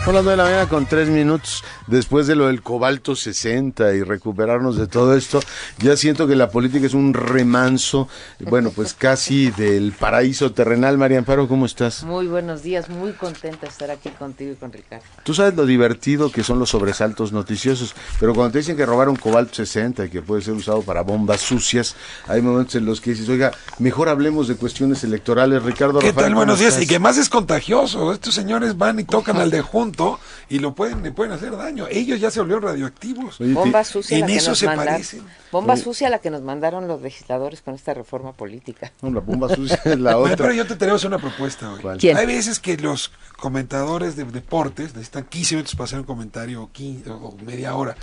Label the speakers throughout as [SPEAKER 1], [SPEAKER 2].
[SPEAKER 1] Son las 9 de la mañana con 3 minutos. Después de lo del cobalto 60 y recuperarnos de todo esto, ya siento que la política es un remanso, bueno, pues casi del paraíso terrenal. María Amparo, ¿cómo estás?
[SPEAKER 2] Muy buenos días, muy contenta de estar aquí contigo y con Ricardo.
[SPEAKER 1] Tú sabes lo divertido que son los sobresaltos noticiosos, pero cuando te dicen que robaron cobalto 60 y que puede ser usado para bombas sucias, hay momentos en los que dices, oiga, mejor hablemos de cuestiones electorales. Ricardo
[SPEAKER 3] ¿Qué
[SPEAKER 1] Rafael,
[SPEAKER 3] tal? Buenos días.
[SPEAKER 1] ¿estás?
[SPEAKER 3] Y que más es contagioso. Estos señores van y tocan al de junto y le pueden hacer daño. Ellos ya se volvieron radioactivos.
[SPEAKER 1] Oye,
[SPEAKER 2] Bomba sucia
[SPEAKER 3] en
[SPEAKER 2] la que
[SPEAKER 3] eso
[SPEAKER 2] nos
[SPEAKER 3] se
[SPEAKER 2] mandaron.
[SPEAKER 3] parecen.
[SPEAKER 2] Bomba sucia la que nos mandaron los legisladores con esta reforma política.
[SPEAKER 1] no, la bomba sucia es la
[SPEAKER 3] Bueno,
[SPEAKER 1] otra.
[SPEAKER 3] pero yo te tengo una propuesta hoy.
[SPEAKER 1] ¿Cuál?
[SPEAKER 2] ¿Quién?
[SPEAKER 3] Hay veces que los comentadores de deportes necesitan 15 minutos para hacer un comentario o media hora.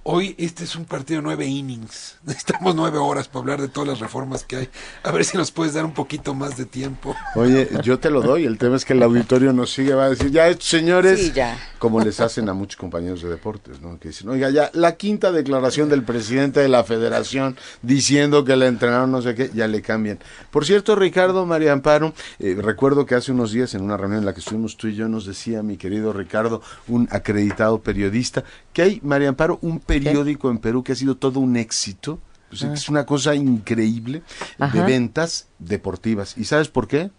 [SPEAKER 3] Hoy este es un partido de 9 innings. Necesitamos 9 horas para hablar de todas las reformas que hay. A ver si nos puedes dar un poquito más de tiempo.
[SPEAKER 1] Oye, yo te lo doy, el tema es que el auditorio nos sigue, va a decir, ya estos señores,
[SPEAKER 2] Sí, ya.
[SPEAKER 1] como les hacen a muchos compañeros de deportes, ¿no? Que dicen, oiga, ya la quinta declaración del presidente de la federación diciendo que le entrenaron no sé qué, ya le cambian. Por cierto, Ricardo, María Amparo, recuerdo que hace unos días en una reunión en la que estuvimos tú y yo, nos decía mi querido Ricardo, un acreditado periodista, que hay, María Amparo, un periódico en Perú que ha sido todo un éxito. Pues es una cosa increíble de ventas deportivas. ¿Y sabes por qué?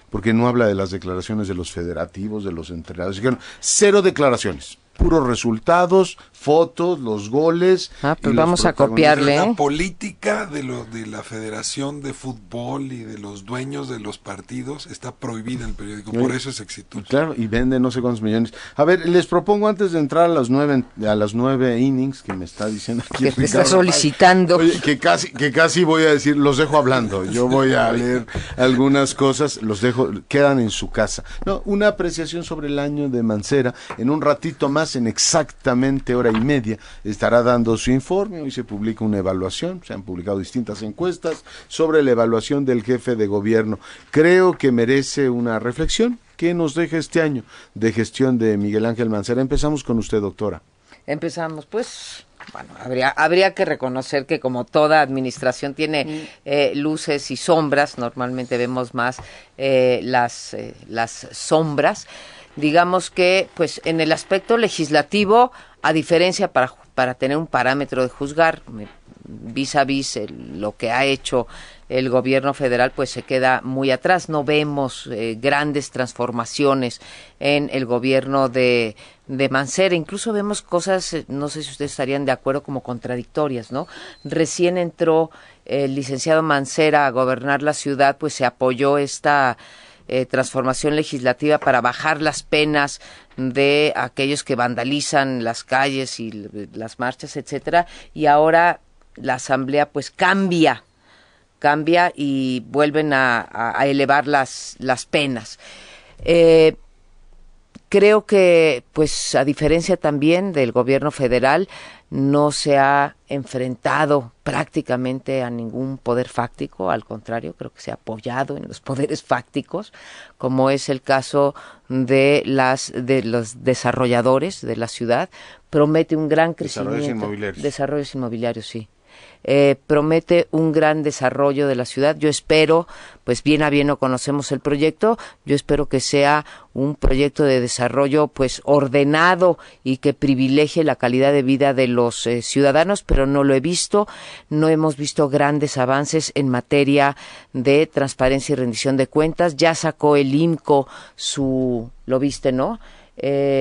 [SPEAKER 1] Porque no habla de las declaraciones de los federativos, de los entrenadores. Dijeron, 0 declaraciones, puros resultados, fotos, los goles.
[SPEAKER 2] Pues
[SPEAKER 1] y
[SPEAKER 2] vamos
[SPEAKER 1] los
[SPEAKER 2] a copiarle.
[SPEAKER 3] La política de la Federación de Fútbol y de los dueños de los partidos está prohibida en el periódico, por eso es exitoso.
[SPEAKER 1] Claro, y vende no sé cuántos millones. A ver, les propongo antes de entrar a las 9 innings que me está diciendo aquí
[SPEAKER 2] Que te está
[SPEAKER 1] Ricardo,
[SPEAKER 2] solicitando.
[SPEAKER 1] oye, que casi voy a decir, los dejo hablando. Yo voy a leer algunas cosas, los dejo, quedan en su casa. No, una apreciación sobre el año de Mancera. En un ratito más, en exactamente hora y media, estará dando su informe. Hoy se publica una evaluación, se han publicado distintas encuestas sobre la evaluación del jefe de gobierno. Creo que merece una reflexión que nos deja este año de gestión de Miguel Ángel Mancera. Empezamos con usted, doctora.
[SPEAKER 2] Empezamos, pues, bueno, habría que reconocer que como toda administración tiene luces y sombras, normalmente vemos más las sombras. Digamos que, pues, en el aspecto legislativo, a diferencia para tener un parámetro de juzgar, vis a vis lo que ha hecho el gobierno federal, pues se queda muy atrás. No vemos grandes transformaciones en el gobierno de Mancera. Incluso vemos cosas, no sé si ustedes estarían de acuerdo, como contradictorias, ¿no? Recién entró el licenciado Mancera a gobernar la ciudad, pues se apoyó esta transformación legislativa para bajar las penas de aquellos que vandalizan las calles y las marchas, etcétera, y ahora la asamblea pues cambia y vuelven a elevar las penas. Creo que, pues, a diferencia también del gobierno federal, no se ha enfrentado prácticamente a ningún poder fáctico, al contrario, creo que se ha apoyado en los poderes fácticos, como es el caso de los desarrolladores de la ciudad. Promete un gran crecimiento. Desarrollos inmobiliarios, sí. Promete un gran desarrollo de la ciudad. Yo espero, pues bien a bien no conocemos el proyecto, yo espero que sea un proyecto de desarrollo pues ordenado y que privilegie la calidad de vida de los ciudadanos, pero no lo he visto. No hemos visto grandes avances en materia de transparencia y rendición de cuentas. Ya sacó el IMCO lo viste, ¿no?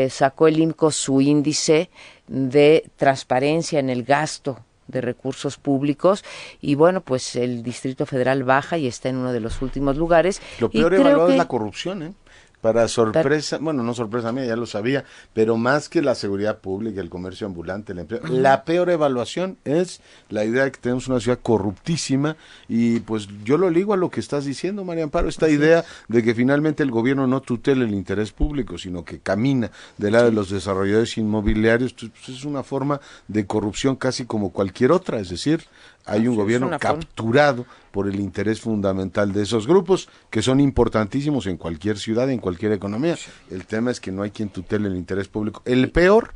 [SPEAKER 2] Sacó el IMCO su índice de transparencia en el gasto de recursos públicos, y bueno, pues el Distrito Federal baja y está en uno de los últimos lugares.
[SPEAKER 1] Lo peor evaluado es la corrupción, ¿eh? Para sorpresa, bueno, no sorpresa mía, ya lo sabía, pero más que la seguridad pública, el comercio ambulante, el empleo, la peor evaluación es la idea de que tenemos una ciudad corruptísima, y pues yo lo ligo a lo que estás diciendo, María Amparo, esta idea de que finalmente el gobierno no tutela el interés público, sino que camina del lado de los desarrolladores inmobiliarios, pues es una forma de corrupción casi como cualquier otra, es decir, hay un gobierno capturado por el interés fundamental de esos grupos, que son importantísimos en cualquier ciudad, en cualquier economía. El tema es que no hay quien tutele el interés público. El peor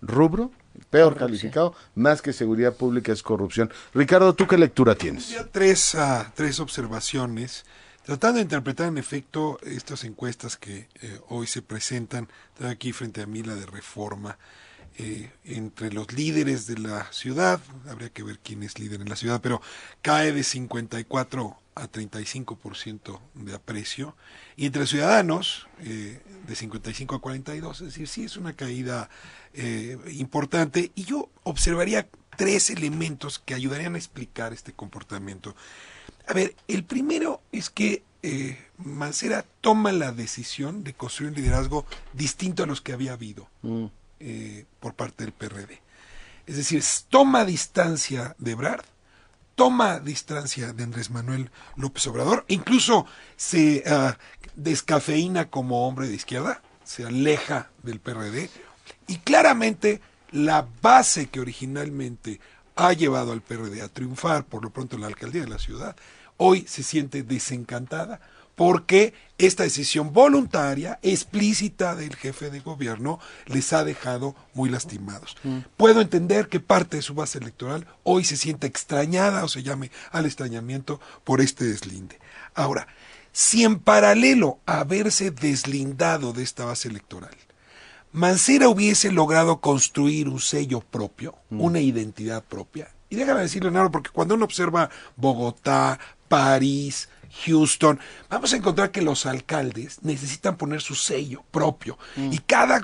[SPEAKER 1] rubro, el peor calificado, más que seguridad pública, es corrupción. Ricardo, ¿tú qué lectura tienes?
[SPEAKER 3] Ya tres observaciones. Tratando de interpretar en efecto estas encuestas que hoy se presentan, tengo aquí frente a mí la de Reforma, entre los líderes de la ciudad, habría que ver quién es líder en la ciudad, pero cae de 54 a 35% de aprecio, y entre ciudadanos de 55 a 42, es decir, sí es una caída importante, y yo observaría 3 elementos que ayudarían a explicar este comportamiento. A ver, el primero es que Mancera toma la decisión de construir un liderazgo distinto a los que había habido por parte del PRD. Es decir, toma distancia de Ebrard, toma distancia de Andrés Manuel López Obrador, incluso se descafeína como hombre de izquierda, se aleja del PRD, y claramente la base que originalmente ha llevado al PRD a triunfar, por lo pronto en la alcaldía de la ciudad, hoy se siente desencantada porque esta decisión voluntaria, explícita del jefe de gobierno, les ha dejado muy lastimados. Puedo entender que parte de su base electoral hoy se siente extrañada o se llame al extrañamiento por este deslinde. Ahora, si en paralelo a haberse deslindado de esta base electoral, Mancera hubiese logrado construir un sello propio, una identidad propia, y déjame decirlo, Leonardo, porque cuando uno observa Bogotá, París, Houston, vamos a encontrar que los alcaldes necesitan poner su sello propio y cada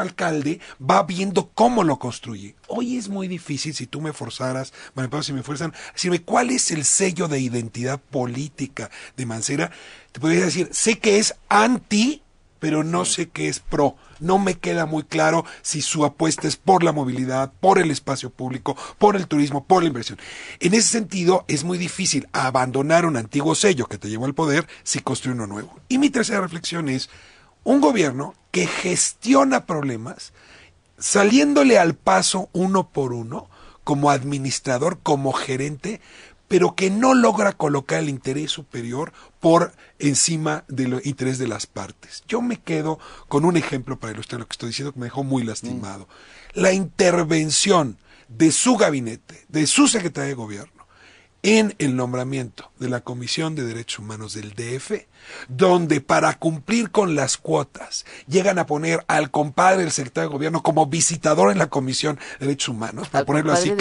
[SPEAKER 3] alcalde va viendo cómo lo construye. Hoy es muy difícil, si tú me forzaras, si me fuerzan, decirme cuál es el sello de identidad política de Mancera, te podría decir, sé que es anti, pero no sé qué es pro. No me queda muy claro si su apuesta es por la movilidad, por el espacio público, por el turismo, por la inversión. En ese sentido, es muy difícil abandonar un antiguo sello que te llevó al poder si construye uno nuevo. Y mi tercera reflexión es, un gobierno que gestiona problemas saliéndole al paso uno por uno, como administrador, como gerente, pero que no logra colocar el interés superior por encima del interés de las partes. Yo me quedo con un ejemplo para ilustrar lo que estoy diciendo que me dejó muy lastimado. La intervención de su gabinete, de su secretaria de gobierno, en el nombramiento de la Comisión de Derechos Humanos del DF, donde para cumplir con las cuotas llegan a poner al compadre del secretario de gobierno como visitador en la Comisión de Derechos Humanos, para ponerlo así,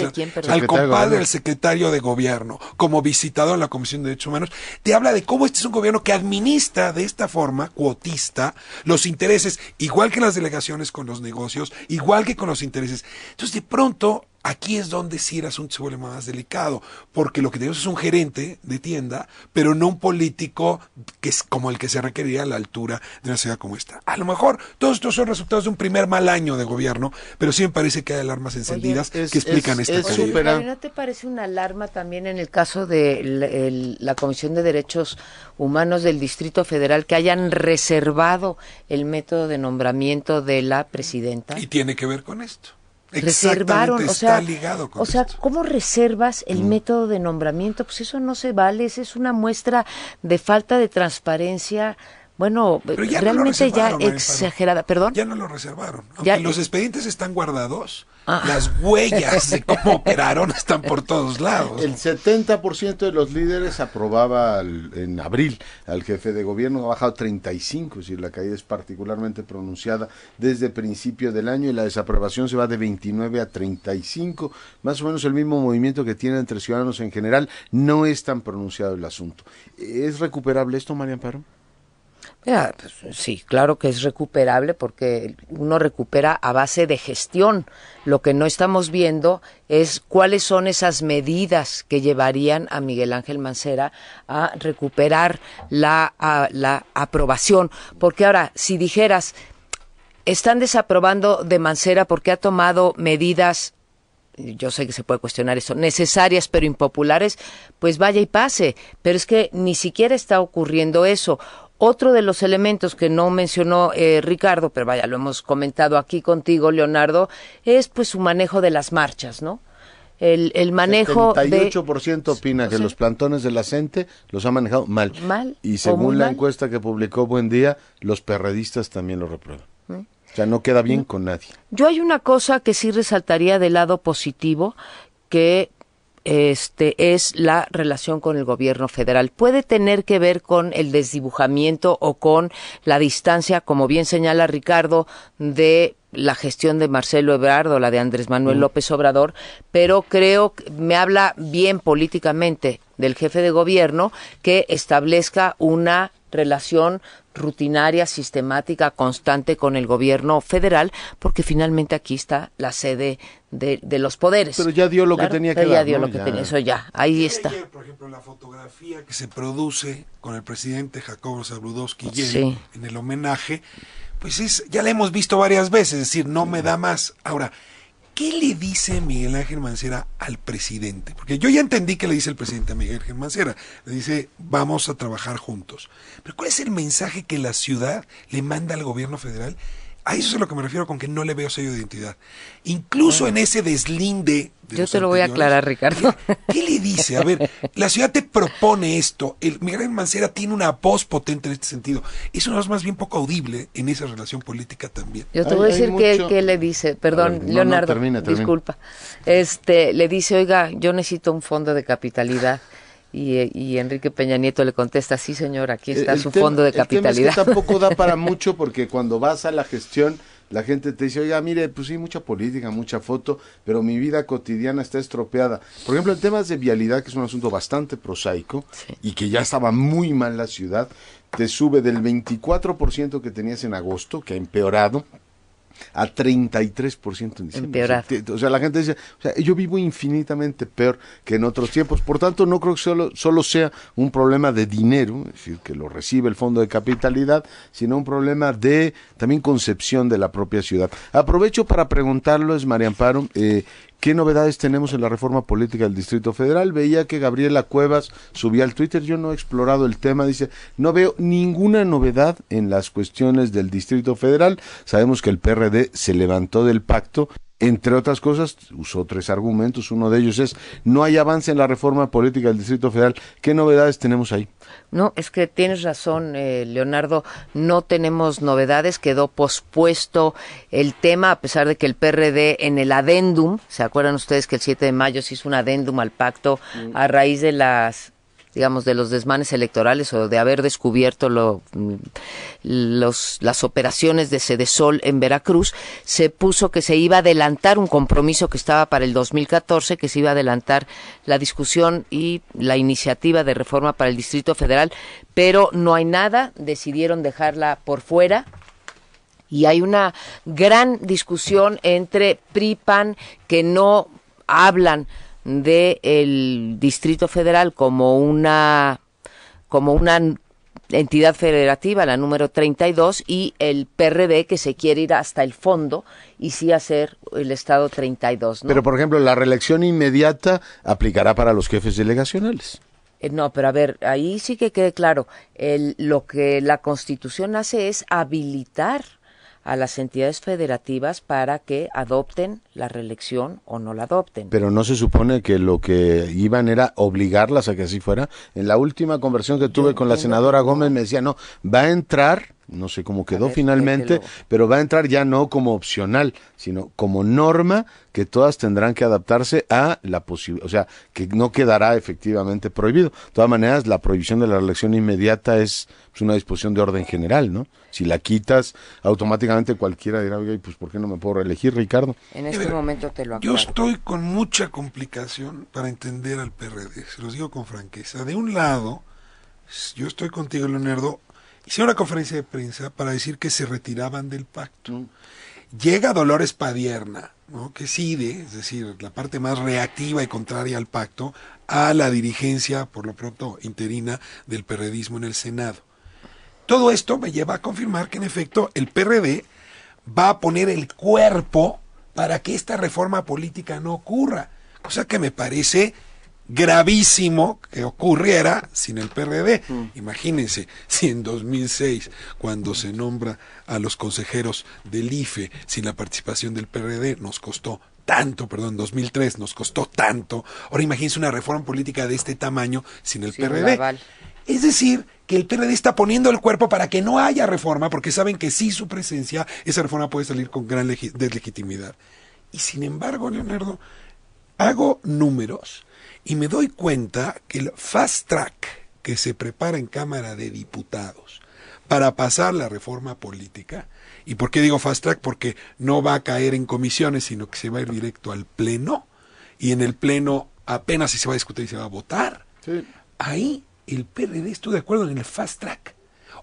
[SPEAKER 3] al compadre del secretario de gobierno como visitador en la Comisión de Derechos Humanos, te habla de cómo este es un gobierno que administra de esta forma cuotista los intereses, igual que las delegaciones con los negocios, igual que con los intereses. Entonces, de pronto, aquí es donde sí el asunto se vuelve más delicado, porque lo que tenemos es un gerente de tienda, pero no un político que es como el que se requeriría a la altura de una ciudad como esta. A lo mejor todos estos son resultados de un primer mal año de gobierno, pero sí me parece que hay alarmas encendidas que explican esta caída.
[SPEAKER 2] ¿No te parece una alarma también en el caso de la Comisión de Derechos Humanos del Distrito Federal que hayan reservado el método de nombramiento de la presidenta?
[SPEAKER 3] Y tiene que ver con esto.
[SPEAKER 2] Reservaron,
[SPEAKER 3] está ligado con esto.
[SPEAKER 2] ¿Cómo reservas el método de nombramiento? Pues eso no se vale, esa es una muestra de falta de transparencia, bueno, realmente ya exagerada. ¿Perdón?
[SPEAKER 3] Ya no lo reservaron, aunque los expedientes están guardados, las huellas de cómo operaron están por todos lados.
[SPEAKER 1] El 70% de los líderes aprobaba en abril al jefe de gobierno, ha bajado 35, es decir, la caída es particularmente pronunciada desde principio del año y la desaprobación se va de 29 a 35, más o menos el mismo movimiento que tiene entre ciudadanos en general, no es tan pronunciado el asunto. ¿Es recuperable esto, María Amparo?
[SPEAKER 2] Mira, pues, sí, claro que es recuperable porque uno recupera a base de gestión. Lo que no estamos viendo es cuáles son esas medidas que llevarían a Miguel Ángel Mancera a recuperar la aprobación. Porque ahora, si dijeras, están desaprobando de Mancera porque ha tomado medidas, yo sé que se puede cuestionar eso, necesarias pero impopulares, pues vaya y pase. Pero es que ni siquiera está ocurriendo eso. Otro de los elementos que no mencionó Ricardo, pero vaya, lo hemos comentado aquí contigo, Leonardo, es pues su manejo de las marchas, ¿no? El manejo
[SPEAKER 1] 78% opina que los plantones de la CENTE los ha manejado mal. Y según la encuesta que publicó Buen Día, los perredistas también lo reprueban. O sea, no queda bien con nadie.
[SPEAKER 2] Yo hay una cosa que sí resaltaría del lado positivo, que es la relación con el gobierno federal. Puede tener que ver con el desdibujamiento o con la distancia, como bien señala Ricardo, de la gestión de Marcelo Ebrard o la de Andrés Manuel López Obrador, pero creo que me habla bien políticamente del jefe de gobierno que establezca una relación rutinaria, sistemática, constante con el gobierno federal, porque finalmente aquí está la sede de los poderes.
[SPEAKER 1] Pero ya dio lo que tenía que dar.
[SPEAKER 2] Ya dio
[SPEAKER 1] ¿no?
[SPEAKER 2] lo que tenía, eso ya, ahí está.
[SPEAKER 3] Ayer, por ejemplo, la fotografía que se produce con el presidente Jacobo Zabludovsky
[SPEAKER 2] Sí.
[SPEAKER 3] en el homenaje, pues ya la hemos visto varias veces, es decir, no me da más. Ahora, ¿qué le dice Miguel Ángel Mancera al presidente? Porque yo ya entendí que le dice el presidente a Miguel Ángel Mancera. Le dice, vamos a trabajar juntos. Pero ¿cuál es el mensaje que la ciudad le manda al gobierno federal? A eso es a lo que me refiero con que no le veo sello de identidad. Incluso en ese deslinde...
[SPEAKER 2] Yo te lo voy a aclarar, Ricardo.
[SPEAKER 3] ¿Qué le dice? A ver, la ciudad te propone esto. El Miguel Ángel Mancera tiene una voz potente en este sentido. Es una voz más bien poco audible en esa relación política también.
[SPEAKER 2] Yo te voy a decir qué le dice. Perdón,
[SPEAKER 1] no,
[SPEAKER 2] Leonardo,
[SPEAKER 1] termina.
[SPEAKER 2] disculpa. Le dice, oiga, yo necesito un fondo de capitalidad. Y Enrique Peña Nieto le contesta, sí señor, aquí está su fondo de capitalidad.
[SPEAKER 1] El tema es que tampoco da para mucho, porque cuando vas a la gestión, la gente te dice, oiga, mire, pues sí, mucha política, mucha foto, pero mi vida cotidiana está estropeada. Por ejemplo, en temas de vialidad, que es un asunto bastante prosaico, sí, y que ya estaba muy mal la ciudad, te sube del 24% que tenías en agosto, que ha empeorado, a 33% en diciembre. O sea, la gente dice, o sea, yo vivo infinitamente peor que en otros tiempos. Por tanto, no creo que solo sea un problema de dinero, es decir, que lo recibe el fondo de capitalidad, sino un problema de también concepción de la propia ciudad. Aprovecho para preguntarles, María Amparo, ¿qué novedades tenemos en la reforma política del Distrito Federal? Veía que Gabriela Cuevas subía al Twitter, yo no he explorado el tema, dice, no veo ninguna novedad en las cuestiones del Distrito Federal. Sabemos que el PRD se levantó del pacto, entre otras cosas, usó 3 argumentos, uno de ellos es, no hay avance en la reforma política del Distrito Federal. ¿Qué novedades tenemos ahí?
[SPEAKER 2] No, es que tienes razón, Leonardo, no tenemos novedades, quedó pospuesto el tema, a pesar de que el PRD en el adendum, ¿se acuerdan ustedes que el 7 de mayo se hizo un adendum al pacto a raíz de de los desmanes electorales o de haber descubierto las operaciones de Sedesol en Veracruz, se puso que se iba a adelantar un compromiso que estaba para el 2014, que se iba a adelantar la discusión y la iniciativa de reforma para el Distrito Federal, pero no hay nada, decidieron dejarla por fuera. Y hay una gran discusión entre PRI-PAN que no hablan del Distrito Federal como una entidad federativa, la número 32, y el PRD que se quiere ir hasta el fondo y sí hacer el Estado 32, ¿no?
[SPEAKER 1] Pero, por ejemplo, la reelección inmediata aplicará para los jefes delegacionales.
[SPEAKER 2] No, pero a ver, ahí sí que quede claro, lo que la Constitución hace es habilitar a las entidades federativas para que adopten la reelección o no la adopten.
[SPEAKER 1] Pero no se supone que lo que iban era obligarlas a que así fuera. En la última conversación que tuve con la senadora Gómez me decía, no, va a entrar, no sé cómo quedó finalmente, pero va a entrar ya no como opcional, sino como norma que todas tendrán que adaptarse a la posibilidad, o sea, que no quedará efectivamente prohibido. De todas maneras, la prohibición de la reelección inmediata es una disposición de orden general, ¿no? Si la quitas, automáticamente cualquiera dirá, oye, pues ¿por qué no me puedo reelegir, Ricardo?
[SPEAKER 2] En este momento te lo aclaro.
[SPEAKER 3] Yo estoy con mucha complicación para entender al PRD, se los digo con franqueza. De un lado, yo estoy contigo, Leonardo, hicieron una conferencia de prensa para decir que se retiraban del pacto. Llega Dolores Padierna, ¿no?, que cede, es decir, la parte más reactiva y contraria al pacto, a la dirigencia, por lo pronto interina, del perredismo en el Senado. Todo esto me lleva a confirmar que en efecto el PRD va a poner el cuerpo para que esta reforma política no ocurra, cosa que me parece gravísimo que ocurriera sin el PRD. Imagínense si en 2006, cuando se nombra a los consejeros del IFE sin la participación del PRD, nos costó tanto, perdón, 2003 nos costó tanto. Ahora imagínense una reforma política de este tamaño sin el PRD. Es decir, que el PRD está poniendo el cuerpo para que no haya reforma, porque saben que sin su presencia esa reforma puede salir con gran deslegitimidad. Y sin embargo, Leonardo, hago números y me doy cuenta que el fast track que se prepara en Cámara de Diputados para pasar la reforma política, ¿y por qué digo fast track? Porque no va a caer en comisiones, sino que se va a ir directo al Pleno, y en el Pleno apenas si se va a discutir y se va a votar.
[SPEAKER 1] Sí.
[SPEAKER 3] Ahí el PRD, estoy de acuerdo en el fast track.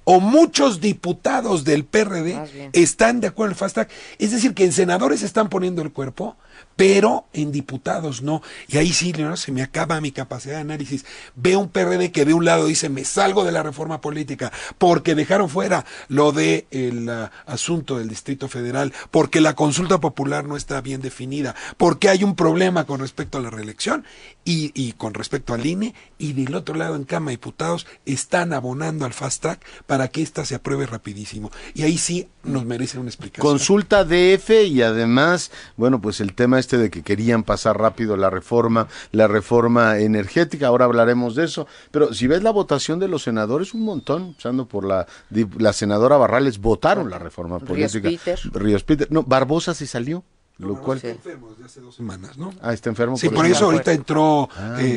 [SPEAKER 3] O muchos diputados del PRD están de acuerdo en el fast track. Es decir, que en senadores están poniendo el cuerpo, pero en diputados no. Y ahí sí, Leonardo, se me acaba mi capacidad de análisis. Veo un PRD que de un lado dice, me salgo de la reforma política porque dejaron fuera lo de el asunto del Distrito Federal, porque la consulta popular no está bien definida, porque hay un problema con respecto a la reelección y con respecto al INE, y del otro lado en Cámara de Diputados están abonando al fast track para que ésta se apruebe rapidísimo. Y ahí sí nos merece una explicación.
[SPEAKER 1] Consulta DF y además, bueno, pues el tema de que querían pasar rápido la reforma energética, ahora hablaremos de eso, pero si ves la votación de los senadores, un montón, empezando por la senadora Barrales, votaron la reforma política. Ríos Peter, no, Barbosa se salió. Lo cual
[SPEAKER 3] está enfermo desde hace 2 semanas, ¿no?
[SPEAKER 1] Ah, está enfermo.
[SPEAKER 3] Sí, por eso ahorita entró,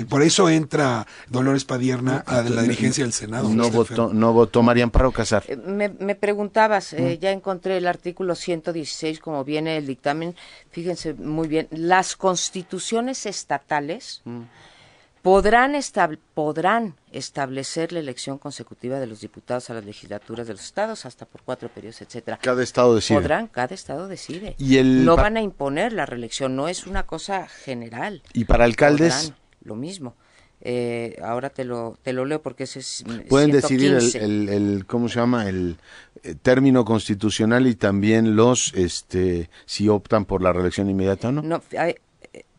[SPEAKER 3] por eso entra Dolores Padierna a la dirigencia del Senado.
[SPEAKER 1] No votó María Amparo Casar.
[SPEAKER 2] Me preguntabas, ya encontré el artículo 116, como viene el dictamen, fíjense muy bien, las constituciones estatales podrán establecer la elección consecutiva de los diputados a las legislaturas de los estados hasta por 4 periodos, etcétera.
[SPEAKER 1] Cada estado decide.
[SPEAKER 2] Cada estado decide.
[SPEAKER 1] No
[SPEAKER 2] van a imponer la reelección, no es una cosa general.
[SPEAKER 1] ¿Y para alcaldes?
[SPEAKER 2] Podrán, lo mismo. Ahora te lo leo porque ese es
[SPEAKER 1] pueden
[SPEAKER 2] 115.
[SPEAKER 1] decidir el ¿cómo se llama? El término constitucional y también los si optan por la reelección inmediata o no.
[SPEAKER 2] No,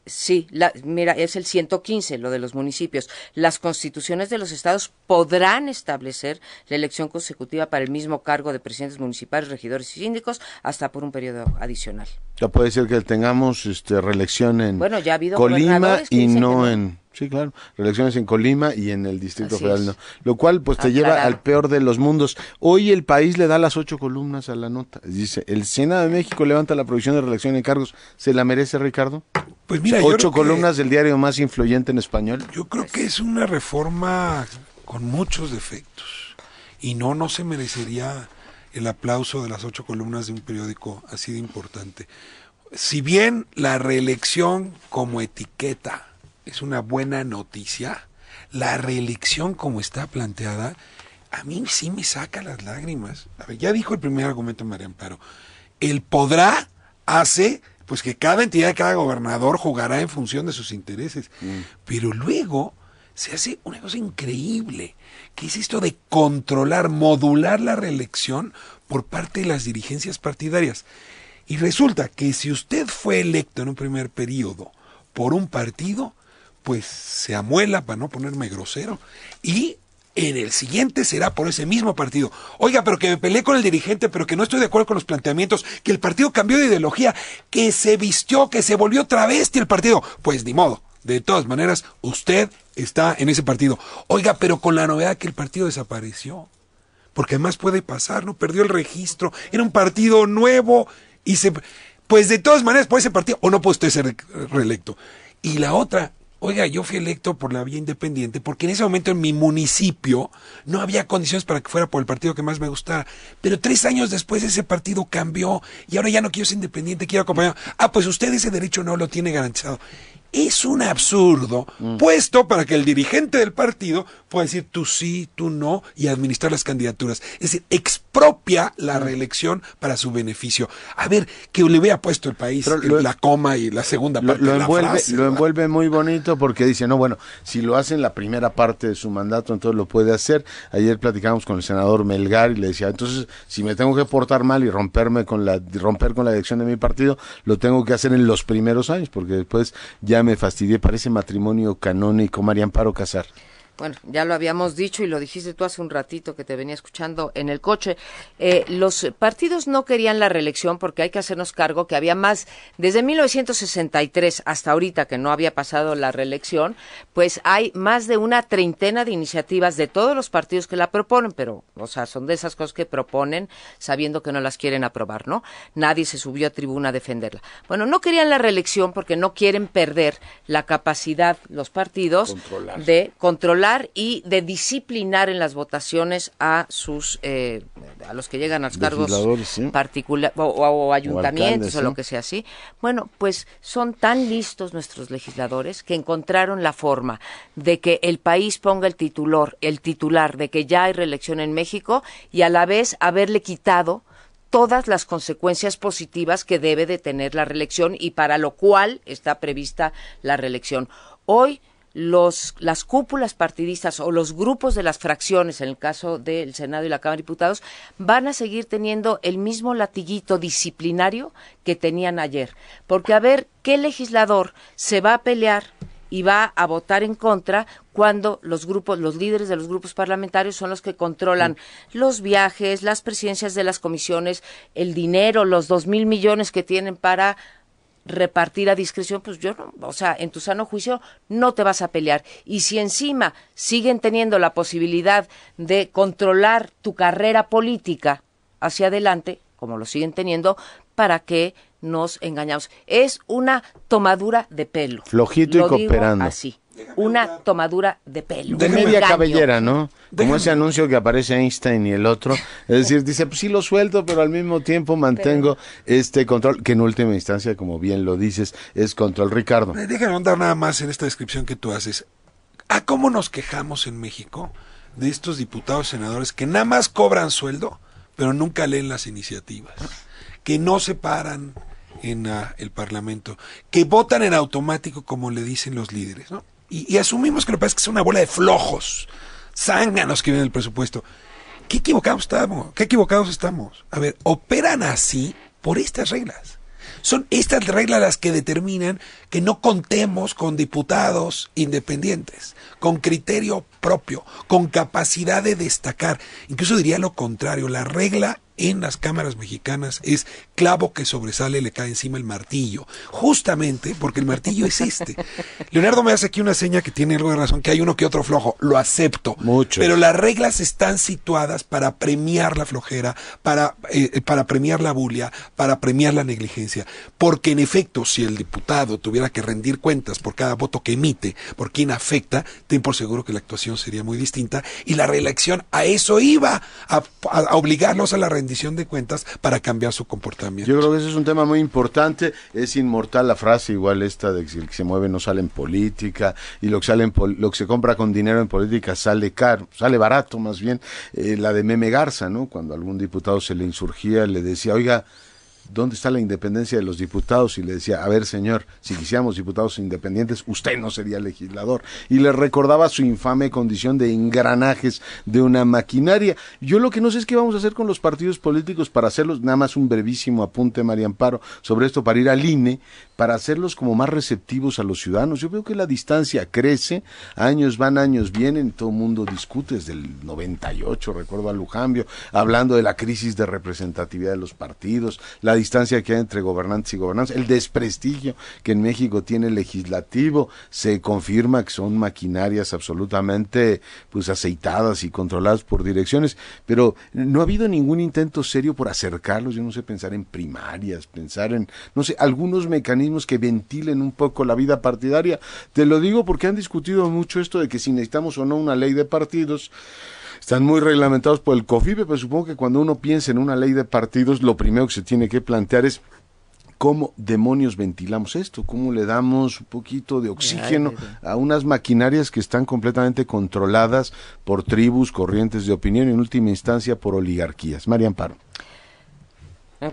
[SPEAKER 2] sí, mira, es el 115, lo de los municipios. Las constituciones de los estados podrán establecer la elección consecutiva para el mismo cargo de presidentes municipales, regidores y síndicos hasta por un periodo adicional.
[SPEAKER 1] Ya puede ser que tengamos reelección en
[SPEAKER 2] ya ha habido
[SPEAKER 1] Colima y no
[SPEAKER 2] no.
[SPEAKER 1] en... Sí, claro, reelecciones en Colima y en el Distrito Federal no. Lo cual pues te lleva al peor de los mundos. Hoy El País le da las 8 columnas a la nota. Dice, el Senado de México levanta la prohibición de reelección en cargos. ¿Se la merece, Ricardo?
[SPEAKER 3] Pues mira,
[SPEAKER 1] 8 columnas del diario más influyente en español.
[SPEAKER 3] Yo creo que es una reforma con muchos defectos. Y no se merecería el aplauso de las 8 columnas de un periódico así de importante. Si bien la reelección como etiqueta es una buena noticia, la reelección como está planteada, a mí sí me saca las lágrimas. A ver, ya dijo el primer argumento María Amparo, el podrá hace pues que cada entidad, cada gobernador jugará en función de sus intereses, pero luego se hace una cosa increíble, que es esto de controlar, modular la reelección por parte de las dirigencias partidarias. Y resulta que si usted fue electo en un primer periodo por un partido, pues se amuela, para no ponerme grosero, y en el siguiente será por ese mismo partido. Oiga, pero que me peleé con el dirigente, pero que no estoy de acuerdo con los planteamientos, que el partido cambió de ideología, que se vistió, que se volvió travesti el partido. Pues ni modo, de todas maneras, usted está en ese partido. Oiga, pero con la novedad que el partido desapareció, porque además puede pasar, ¿no? Perdió el registro, era un partido nuevo, y pues de todas maneras, por ese partido, o no puede usted ser reelecto. Y la otra, oiga, yo fui electo por la vía independiente porque en ese momento en mi municipio no había condiciones para que fuera por el partido que más me gustara. Pero 3 años después ese partido cambió y ahora ya no quiero ser independiente, quiero acompañar. Pues usted ese derecho no lo tiene garantizado. Es un absurdo puesto para que el dirigente del partido pueda decir tú sí, tú no y administrar las candidaturas. Es decir, expropia la reelección para su beneficio. A ver, que le vea puesto el país la coma y la segunda parte de la frase.
[SPEAKER 1] Lo envuelve muy bonito porque dice, no, bueno, si lo hace en la primera parte de su mandato, entonces lo puede hacer. Ayer platicamos con el senador Melgar y le decía, entonces, si me tengo que portar mal y romper con la dirección de mi partido, lo tengo que hacer en los primeros años, porque después ya me fastidié, parece matrimonio canónico. María Amparo Casar.
[SPEAKER 2] bueno, ya lo habíamos dicho y lo dijiste tú hace un ratito que te venía escuchando en el coche, los partidos no querían la reelección porque hay que hacernos cargo que había más, desde 1963 hasta ahorita que no había pasado la reelección, pues hay más de una treintena de iniciativas de todos los partidos que la proponen, pero, o sea, son de esas cosas que proponen sabiendo que no las quieren aprobar, ¿no? Nadie se subió a tribuna a defenderla. Bueno, no querían la reelección porque no quieren perder la capacidad, los partidos, de controlar y de disciplinar en las votaciones a sus a los que llegan a los cargos particulares o ayuntamientos o lo que sea así. Bueno, pues son tan listos nuestros legisladores que encontraron la forma de que el país ponga el titular de que ya hay reelección en México y a la vez haberle quitado todas las consecuencias positivas que debe de tener la reelección y para lo cual está prevista la reelección. Hoy las cúpulas partidistas o los grupos de las fracciones, en el caso del Senado y la Cámara de Diputados, van a seguir teniendo el mismo latiguito disciplinario que tenían ayer. Porque a ver, ¿qué legislador se va a pelear y va a votar en contra cuando los líderes de los grupos parlamentarios son los que controlan los viajes, las presidencias de las comisiones, el dinero, los 2,000 millones que tienen para repartir a discreción? Pues yo no, o sea, en tu sano juicio no te vas a pelear. Y si encima siguen teniendo la posibilidad de controlar tu carrera política hacia adelante, como lo siguen teniendo, ¿para qué nos engañamos? Es una tomadura de pelo.
[SPEAKER 1] Flojito y cooperando.
[SPEAKER 2] Así. Una tomadura de pelo.
[SPEAKER 1] De media cabellera, ¿no? Como ese anuncio que aparece Einstein y el otro. Es decir, dice, pues sí lo suelto, pero al mismo tiempo mantengo este control, que en última instancia, como bien lo dices, es control. Ricardo.
[SPEAKER 3] Déjame andar nada más en esta descripción que tú haces. ¿A cómo nos quejamos en México de estos diputados senadores que nada más cobran sueldo, pero nunca leen las iniciativas? Que no se paran en el Parlamento, que votan en automático como le dicen los líderes, ¿no? Y asumimos que lo que pasa es que es una bola de flojos, zánganos que vienen el presupuesto. ¿Qué equivocados estamos? A ver, operan así por estas reglas. Son estas reglas las que determinan que no contemos con diputados independientes, con criterio propio, con capacidad de destacar. Incluso diría lo contrario, la regla en las cámaras mexicanas es clavo que sobresale, le cae encima el martillo, justamente porque el martillo es este. Leonardo me hace aquí una seña que tiene algo de razón, que hay uno que otro flojo, lo acepto.
[SPEAKER 1] Muchos.
[SPEAKER 3] Pero las reglas están situadas para premiar la flojera, para premiar la bulia, para premiar la negligencia, porque en efecto, si el diputado tuviera que rendir cuentas por cada voto que emite, por quien afecta, ten por seguro que la actuación sería muy distinta, y la reelección a eso iba, a obligarlos a la rendición de cuentas para cambiar su comportamiento.
[SPEAKER 1] Yo creo que ese es un tema muy importante. Es inmortal la frase igual esta de que el que se mueve no sale en política y lo que se compra con dinero en política sale caro, sale barato más bien. La de Meme Garza, ¿no? Cuando algún diputado se le insurgía, le decía, oiga, ¿dónde está la independencia de los diputados? Y le decía, a ver, señor, si quisiéramos diputados independientes, usted no sería legislador. Y le recordaba su infame condición de engranajes de una maquinaria. Yo lo que no sé es qué vamos a hacer con los partidos políticos para hacerlos, nada más un brevísimo apunte, María Amparo, sobre esto, para ir al INE, para hacerlos como más receptivos a los ciudadanos. Yo veo que la distancia crece, años van, años vienen, todo el mundo discute desde el 98, recuerdo a Lujambio, hablando de la crisis de representatividad de los partidos, la distancia que hay entre gobernantes y gobernantes, el desprestigio que en México tiene el legislativo, se confirma que son maquinarias absolutamente pues aceitadas y controladas por direcciones, pero no ha habido ningún intento serio por acercarlos. Yo no sé, pensar en primarias, pensar en, no sé, algunos mecanismos que ventilen un poco la vida partidaria. Te lo digo porque han discutido mucho esto de que si necesitamos o no una ley de partidos. Están muy reglamentados por el COFIPE, pero supongo que cuando uno piensa en una ley de partidos, lo primero que se tiene que plantear es ¿cómo demonios ventilamos esto? ¿Cómo le damos un poquito de oxígeno a unas maquinarias que están completamente controladas por tribus, corrientes de opinión y en última instancia por oligarquías? María Amparo.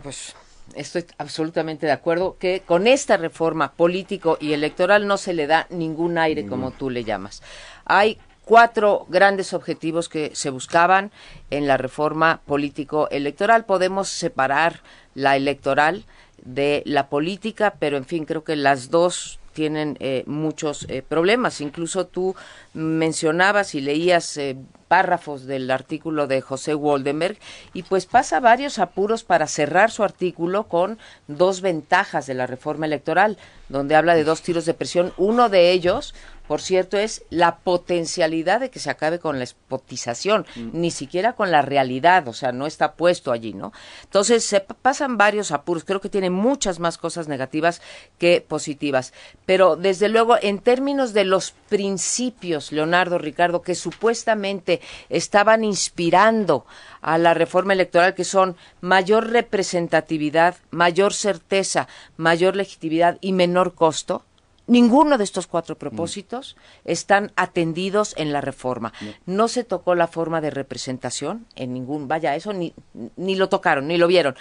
[SPEAKER 2] Pues estoy absolutamente de acuerdo que con esta reforma político y electoral no se le da ningún aire, como tú le llamas. Hay 4 grandes objetivos que se buscaban en la reforma político-electoral. Podemos separar la electoral de la política, pero en fin, creo que las dos tienen muchos problemas. Incluso tú mencionabas y leías párrafos del artículo de José Woldenberg, y pues pasa varios apuros para cerrar su artículo con 2 ventajas de la reforma electoral, donde habla de 2 tiros de presión. Uno de ellos, por cierto, es la potencialidad de que se acabe con la espotización, ni siquiera con la realidad, o sea, no está puesto allí, ¿no? Entonces, se pasan varios apuros, creo que tiene muchas más cosas negativas que positivas, pero desde luego, en términos de los principios, Leonardo, Ricardo, que supuestamente estaban inspirando a la reforma electoral, que son mayor representatividad, mayor certeza, mayor legitimidad y menor costo, ninguno de estos 4 propósitos están atendidos en la reforma. No se tocó la forma de representación en ningún, eso ni lo tocaron, ni lo vieron.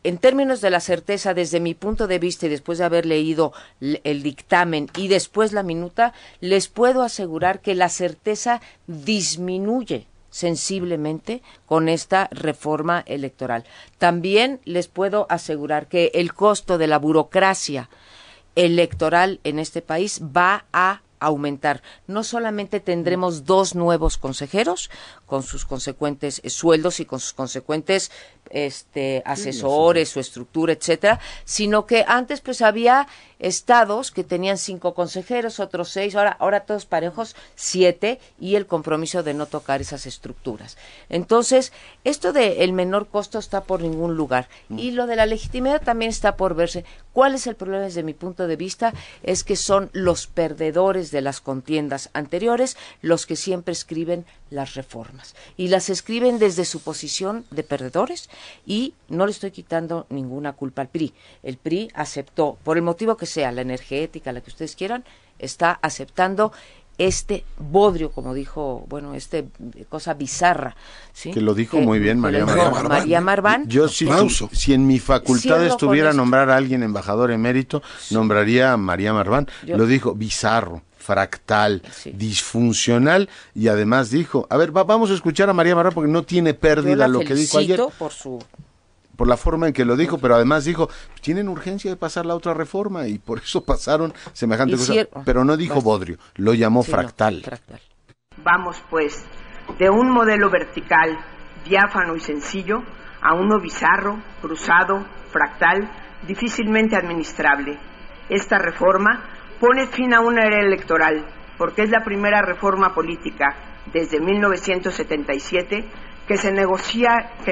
[SPEAKER 2] En términos de la certeza, desde mi punto de vista y después de haber leído el dictamen y después la minuta, les puedo asegurar que la certeza disminuye sensiblemente con esta reforma electoral. También les puedo asegurar que el costo de la burocracia electoral en este país va a aumentar. No solamente tendremos 2 nuevos consejeros con sus consecuentes sueldos y con sus consecuentes asesores, su estructura, etcétera, sino que antes pues había estados que tenían 5 consejeros, otros 6, ahora todos parejos 7, y el compromiso de no tocar esas estructuras. Entonces, esto de el menor costo está por ningún lugar, y lo de la legitimidad también está por verse. ¿Cuál es el problema desde mi punto de vista? Es que son los perdedores de las contiendas anteriores los que siempre escriben las reformas, y las escriben desde su posición de perdedores, y no le estoy quitando ninguna culpa al PRI. El PRI aceptó, por el motivo que sea, la energética, la que ustedes quieran, está aceptando este bodrio, como dijo, cosa bizarra, ¿sí?
[SPEAKER 1] Que lo dijo muy bien
[SPEAKER 2] María Marván.
[SPEAKER 1] Yo si en mi facultad estuviera nombrar a alguien embajador emérito, nombraría a María Marván. Lo dijo bizarro, fractal, disfuncional, y además dijo, a ver, vamos a escuchar a María Marván porque no tiene pérdida lo que dijo ayer. Por la forma en que lo dijo, pero además dijo, tienen urgencia de pasar la otra reforma, y por eso pasaron semejante cosa, pero no dijo bodrio, lo llamó fractal.
[SPEAKER 4] Vamos pues de un modelo vertical, diáfano y sencillo, a uno bizarro, cruzado, fractal, difícilmente administrable. Esta reforma pone fin a una era electoral, porque es la primera reforma política desde 1977 que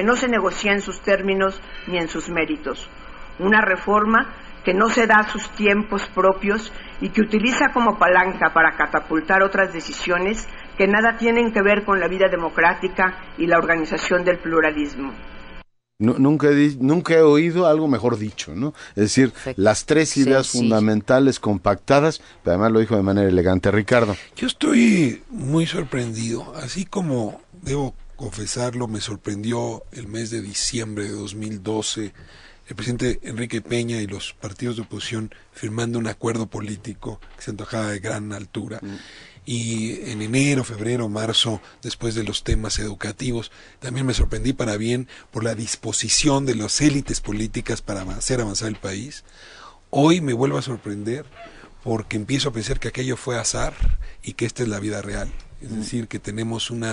[SPEAKER 4] no se negocia en sus términos ni en sus méritos. Una reforma que no se da a sus tiempos propios y que utiliza como palanca para catapultar otras decisiones que nada tienen que ver con la vida democrática y la organización del pluralismo.
[SPEAKER 1] Nunca he oído algo mejor dicho, ¿no? Es decir, las 3 ideas fundamentales compactadas, pero además lo dijo de manera elegante Ricardo.
[SPEAKER 3] Yo estoy muy sorprendido, así como debo confesarlo, me sorprendió el mes de diciembre de 2012 el presidente Enrique Peña y los partidos de oposición firmando un acuerdo político que se antojaba de gran altura. Y en enero, febrero, marzo, después de los temas educativos, también me sorprendí para bien por la disposición de las élites políticas para hacer avanzar el país. Hoy me vuelvo a sorprender porque empiezo a pensar que aquello fue azar y que esta es la vida real. Es decir, que tenemos un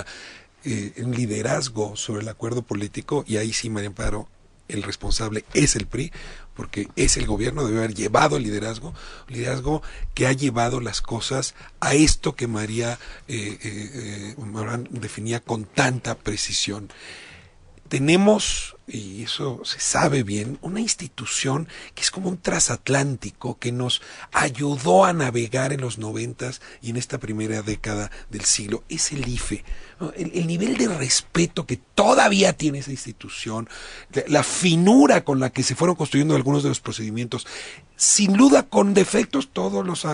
[SPEAKER 3] liderazgo sobre el acuerdo político, y ahí sí, María Amparo, el responsable es el PRI, porque es el gobierno, debe haber llevado el liderazgo que ha llevado las cosas a esto que María Marván definía con tanta precisión. Tenemos, y eso se sabe bien, una institución que es como un transatlántico que nos ayudó a navegar en los 90s y en esta primera década del siglo. Es el IFE. El nivel de respeto que todavía tiene esa institución, la finura con la que se fueron construyendo algunos de los procedimientos, sin duda con defectos, todos los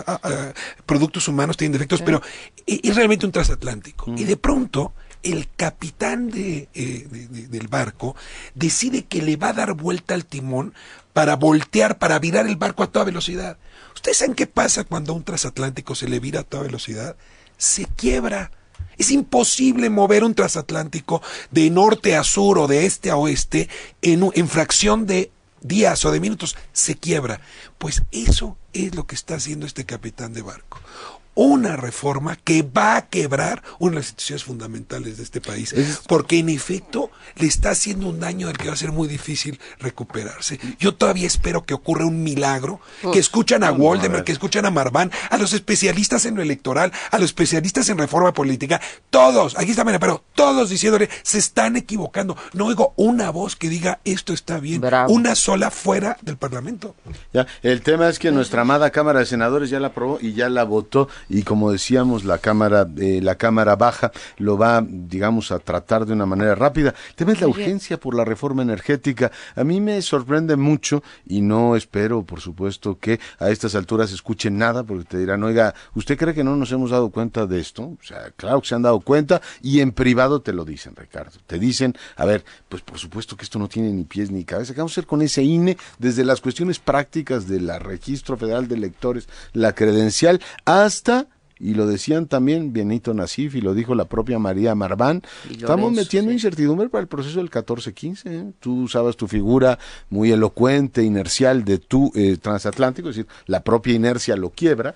[SPEAKER 3] productos humanos tienen defectos, pero es realmente un transatlántico. Y de pronto el capitán del barco decide que le va a dar vuelta al timón para voltear, para virar el barco a toda velocidad. ¿Ustedes saben qué pasa cuando a un transatlántico se le vira a toda velocidad? Se quiebra. Es imposible mover un transatlántico de norte a sur o de este a oeste en fracción de días o de minutos. Se quiebra. Pues eso es lo que está haciendo este capitán de barco. Una reforma que va a quebrar una de las instituciones fundamentales de este país, porque en efecto le está haciendo un daño del que va a ser muy difícil recuperarse. Yo todavía espero que ocurra un milagro, que escuchan a Waldemar, que escuchan a Marván, a los especialistas en lo electoral, a los especialistas en reforma política, todos, aquí está María, pero todos diciéndole, se están equivocando. No oigo una voz que diga, esto está bien.
[SPEAKER 2] Bravo.
[SPEAKER 3] Una sola fuera del Parlamento.
[SPEAKER 1] Ya, el tema es que nuestra amada Cámara de Senadores ya la aprobó y ya la votó, y como decíamos, la Cámara Baja lo va, digamos, a tratar de una manera rápida. El tema es la urgencia por la reforma energética. A mí me sorprende mucho, y no espero, por supuesto, que a estas alturas escuchen nada, porque te dirán, oiga, ¿usted cree que no nos hemos dado cuenta de esto? O sea, claro que se han dado cuenta, y en privado te lo dicen, Ricardo. Te dicen, a ver, pues por supuesto que esto no tiene ni pies ni cabeza. ¿Qué vamos a hacer con ese INE? Desde las cuestiones prácticas del Registro Federal de Electores, la credencial, hasta... Y lo decían también Benito Nasif y lo dijo la propia María Marván. Estamos metiendo incertidumbre para el proceso del 14-15. ¿eh? Tú usabas tu figura muy elocuente, inercial de tu transatlántico, es decir, la propia inercia lo quiebra,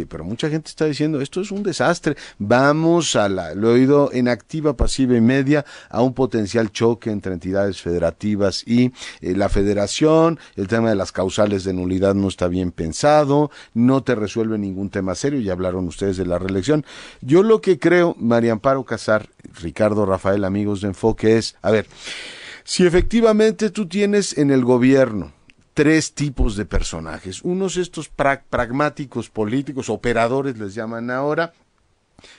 [SPEAKER 1] pero mucha gente está diciendo, esto es un desastre, vamos lo he oído en activa, pasiva y media, a un potencial choque entre entidades federativas y la federación. El tema de las causales de nulidad no está bien pensado, no te resuelve ningún tema serio. Ya hablaron ustedes de la reelección. Yo lo que creo, María Amparo Casar, Ricardo Rafael, amigos de Enfoque, es, a ver, si efectivamente tú tienes en el gobierno tres tipos de personajes, unos estos pragmáticos políticos, operadores les llaman ahora,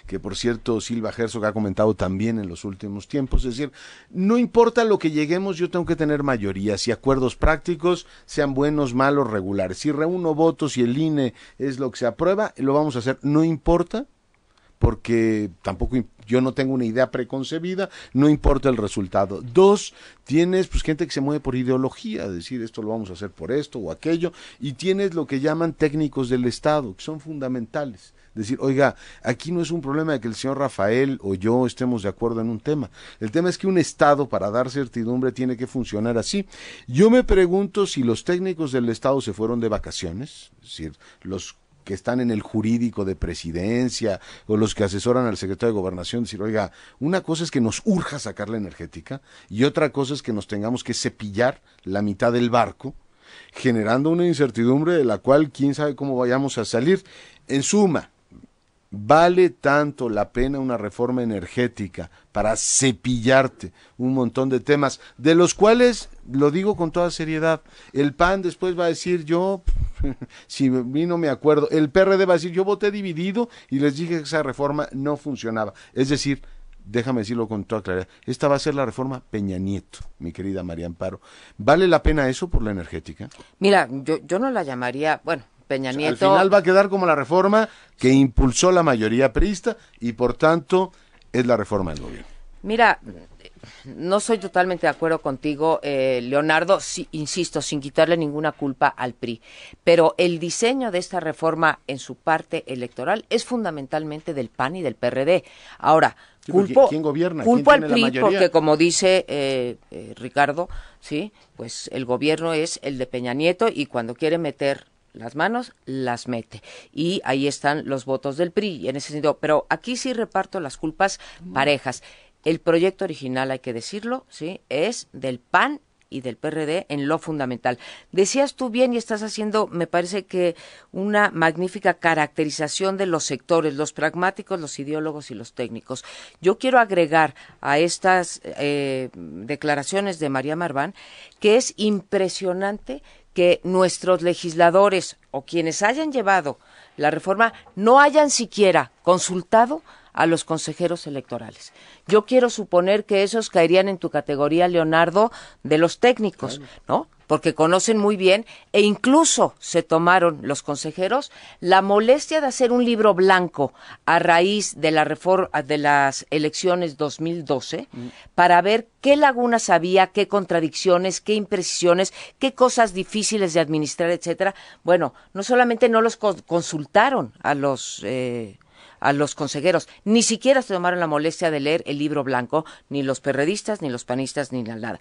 [SPEAKER 1] que por cierto Silva Herzog ha comentado también en los últimos tiempos, es decir, no importa lo que lleguemos, yo tengo que tener mayorías y acuerdos prácticos, sean buenos, malos, regulares. Si reúno votos y el INE es lo que se aprueba, lo vamos a hacer, no importa, porque tampoco yo no tengo una idea preconcebida, no importa el resultado. Dos, tienes pues gente que se mueve por ideología, decir esto lo vamos a hacer por esto o aquello, y tienes lo que llaman técnicos del Estado, que son fundamentales. Decir, oiga, aquí no es un problema de que el señor Rafael o yo estemos de acuerdo en un tema. El tema es que un Estado, para dar certidumbre, tiene que funcionar así. Yo me pregunto si los técnicos del Estado se fueron de vacaciones, es decir, los que están en el jurídico de presidencia o los que asesoran al secretario de Gobernación, decir, oiga, una cosa es que nos urja sacar la energética y otra cosa es que nos tengamos que cepillar la mitad del barco, generando una incertidumbre de la cual quién sabe cómo vayamos a salir. En suma, ¿vale tanto la pena una reforma energética para cepillarte un montón de temas, de los cuales, lo digo con toda seriedad, el PAN después va a decir, yo, si mí no me acuerdo, el PRD va a decir, yo voté dividido y les dije que esa reforma no funcionaba? Es decir, déjame decirlo con toda claridad, esta va a ser la reforma Peña Nieto, mi querida María Amparo. ¿Vale la pena eso por la energética?
[SPEAKER 2] Mira, yo no la llamaría, bueno, Peña Nieto...
[SPEAKER 1] Al final va a quedar como la reforma que impulsó la mayoría priista y por tanto es la reforma del gobierno.
[SPEAKER 2] Mira, no soy totalmente de acuerdo contigo, Leonardo, sí, insisto, sin quitarle ninguna culpa al PRI, pero el diseño de esta reforma en su parte electoral es fundamentalmente del PAN y del PRD. Ahora,
[SPEAKER 1] sí,
[SPEAKER 2] ¿quién
[SPEAKER 1] gobierna?
[SPEAKER 2] Culpo
[SPEAKER 1] ¿Quién
[SPEAKER 2] al
[SPEAKER 1] tiene la
[SPEAKER 2] PRI
[SPEAKER 1] mayoría?
[SPEAKER 2] porque, como dice Ricardo, sí, pues el gobierno es el de Peña Nieto y cuando quiere meter las manos, las mete. Y ahí están los votos del PRI, en ese sentido. Pero aquí sí reparto las culpas parejas. El proyecto original, hay que decirlo, sí, es del PAN y del PRD en lo fundamental. Decías tú bien y estás haciendo, me parece que una magnífica caracterización de los sectores, los pragmáticos, los ideólogos y los técnicos. Yo quiero agregar a estas declaraciones de María Marván que es impresionante que nuestros legisladores o quienes hayan llevado la reforma no hayan siquiera consultado a los consejeros electorales. Yo quiero suponer que esos caerían en tu categoría, Leonardo, de los técnicos, claro, ¿no? Porque conocen muy bien e incluso se tomaron los consejeros la molestia de hacer un libro blanco a raíz de la reforma de las elecciones 2012 para ver qué lagunas había, qué contradicciones, qué imprecisiones, qué cosas difíciles de administrar, etcétera. Bueno, no solamente no los consultaron a los consejeros, ni siquiera se tomaron la molestia de leer el libro blanco, ni los perredistas, ni los panistas, ni nada.